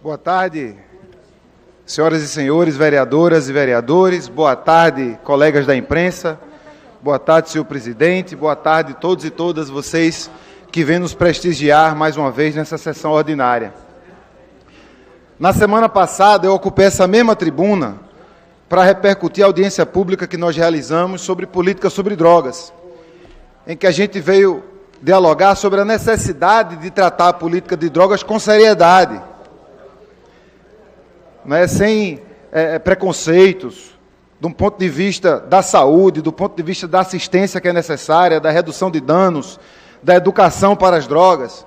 Boa tarde, senhoras e senhores, vereadoras e vereadores. Boa tarde, colegas da imprensa. Boa tarde, senhor presidente. Boa tarde, todos e todas vocês que vêm nos prestigiar mais uma vez nessa sessão ordinária. Na semana passada, eu ocupei essa mesma tribuna para repercutir a audiência pública que nós realizamos sobre política sobre drogas, em que a gente veio dialogar sobre a necessidade de tratar a política de drogas com seriedade, sem preconceitos, do ponto de vista da saúde, do ponto de vista da assistência que é necessária, da redução de danos, da educação para as drogas.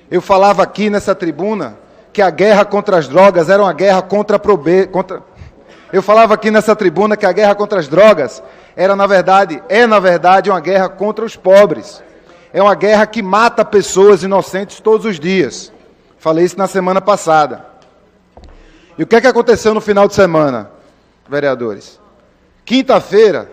Eu falava aqui nessa tribuna que a guerra contra as drogas era uma guerra Eu falava aqui nessa tribuna que a guerra contra as drogas é na verdade uma guerra contra os pobres. É uma guerra que mata pessoas inocentes todos os dias. Falei isso na semana passada. E o que é que aconteceu no final de semana, vereadores? Quinta-feira,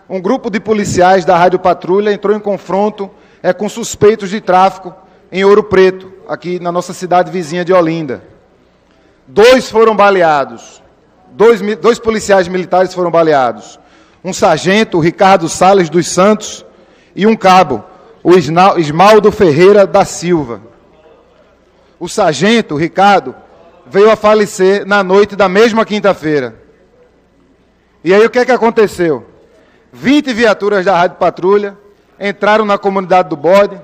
um grupo de policiais da Rádio Patrulha entrou em confronto com suspeitos de tráfico em Ouro Preto, aqui na nossa cidade vizinha de Olinda. Dois foram baleados, dois policiais militares foram baleados. Um sargento, o Ricardo Salles dos Santos, e um cabo, o Ismaldo Ferreira da Silva. O sargento, o Ricardo, veio a falecer na noite da mesma quinta-feira. E aí o que é que aconteceu? 20 viaturas da Rádio Patrulha entraram na comunidade do Bode,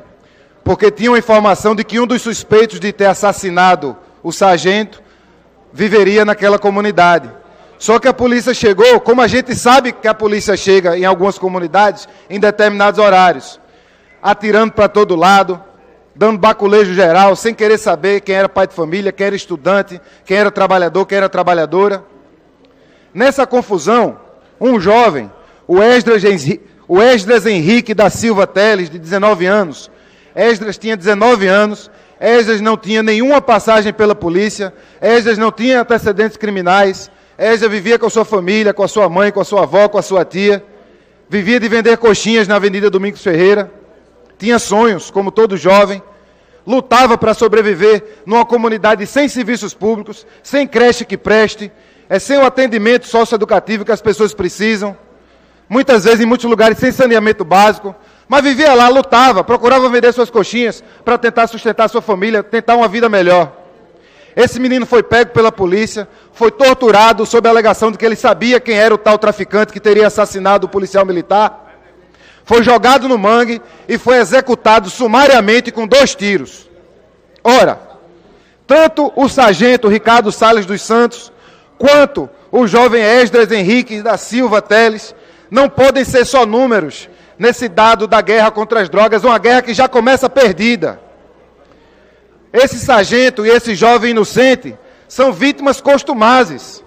porque tinham informação de que um dos suspeitos de ter assassinado o sargento viveria naquela comunidade. Só que a polícia chegou, como a gente sabe que a polícia chega em algumas comunidades, em determinados horários, atirando para todo lado, dando baculejo geral, sem querer saber quem era pai de família, quem era estudante, quem era trabalhador, quem era trabalhadora. Nessa confusão, um jovem, o Esdras Henrique da Silva Teles, de 19 anos. Esdras tinha 19 anos, Esdras não tinha nenhuma passagem pela polícia, Esdras não tinha antecedentes criminais, Esdras vivia com a sua família, com a sua mãe, com a sua avó, com a sua tia, vivia de vender coxinhas na Avenida Domingos Ferreira, tinha sonhos, como todo jovem, lutava para sobreviver numa comunidade sem serviços públicos, sem creche que preste, sem o atendimento socioeducativo que as pessoas precisam, muitas vezes em muitos lugares sem saneamento básico, mas vivia lá, lutava, procurava vender suas coxinhas para tentar sustentar sua família, tentar uma vida melhor. Esse menino foi pego pela polícia, foi torturado sob a alegação de que ele sabia quem era o tal traficante que teria assassinado o policial militar, foi jogado no mangue e foi executado sumariamente com 2 tiros. Ora, tanto o sargento Ricardo Salles dos Santos, quanto o jovem Esdras Henrique da Silva Teles, não podem ser só números nesse dado da guerra contra as drogas, uma guerra que já começa perdida. Esse sargento e esse jovem inocente são vítimas costumazes.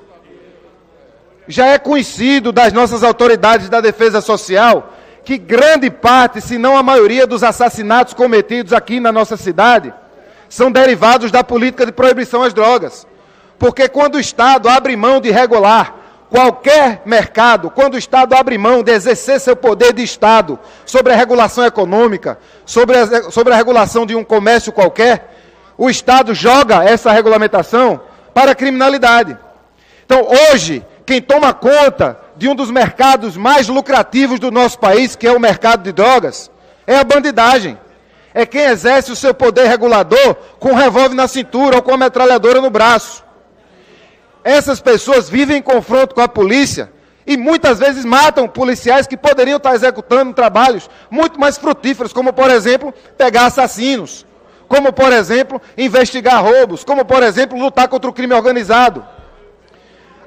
Já é conhecido das nossas autoridades da defesa social que grande parte, se não a maioria dos assassinatos cometidos aqui na nossa cidade, são derivados da política de proibição às drogas. Porque quando o Estado abre mão de regular qualquer mercado, quando o Estado abre mão de exercer seu poder de Estado sobre a regulação econômica, sobre a regulação de um comércio qualquer, o Estado joga essa regulamentação para a criminalidade. Então, hoje, quem toma conta de um dos mercados mais lucrativos do nosso país, que é o mercado de drogas, é a bandidagem. É quem exerce o seu poder regulador com um revólver na cintura ou com uma metralhadora no braço. Essas pessoas vivem em confronto com a polícia e muitas vezes matam policiais que poderiam estar executando trabalhos muito mais frutíferos, como, por exemplo, pegar assassinos, como, por exemplo, investigar roubos, como, por exemplo, lutar contra o crime organizado.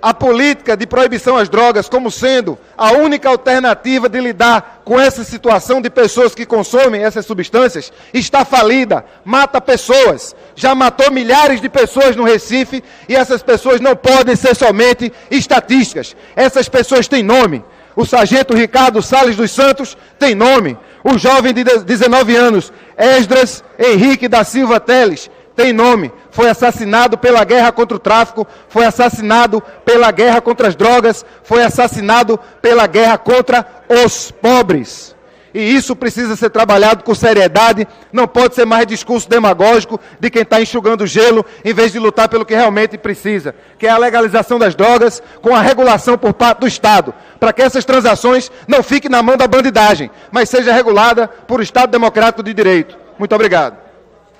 A política de proibição às drogas como sendo a única alternativa de lidar com essa situação de pessoas que consomem essas substâncias está falida, mata pessoas, já matou milhares de pessoas no Recife e essas pessoas não podem ser somente estatísticas, essas pessoas têm nome. O sargento Ricardo Salles dos Santos tem nome, o jovem de 19 anos, Esdras Henrique da Silva Teles, tem nome, foi assassinado pela guerra contra o tráfico, foi assassinado pela guerra contra as drogas, foi assassinado pela guerra contra os pobres. E isso precisa ser trabalhado com seriedade, não pode ser mais discurso demagógico de quem está enxugando gelo, em vez de lutar pelo que realmente precisa, que é a legalização das drogas com a regulação por parte do Estado, para que essas transações não fiquem na mão da bandidagem, mas seja regulada por Estado democrático de direito. Muito obrigado.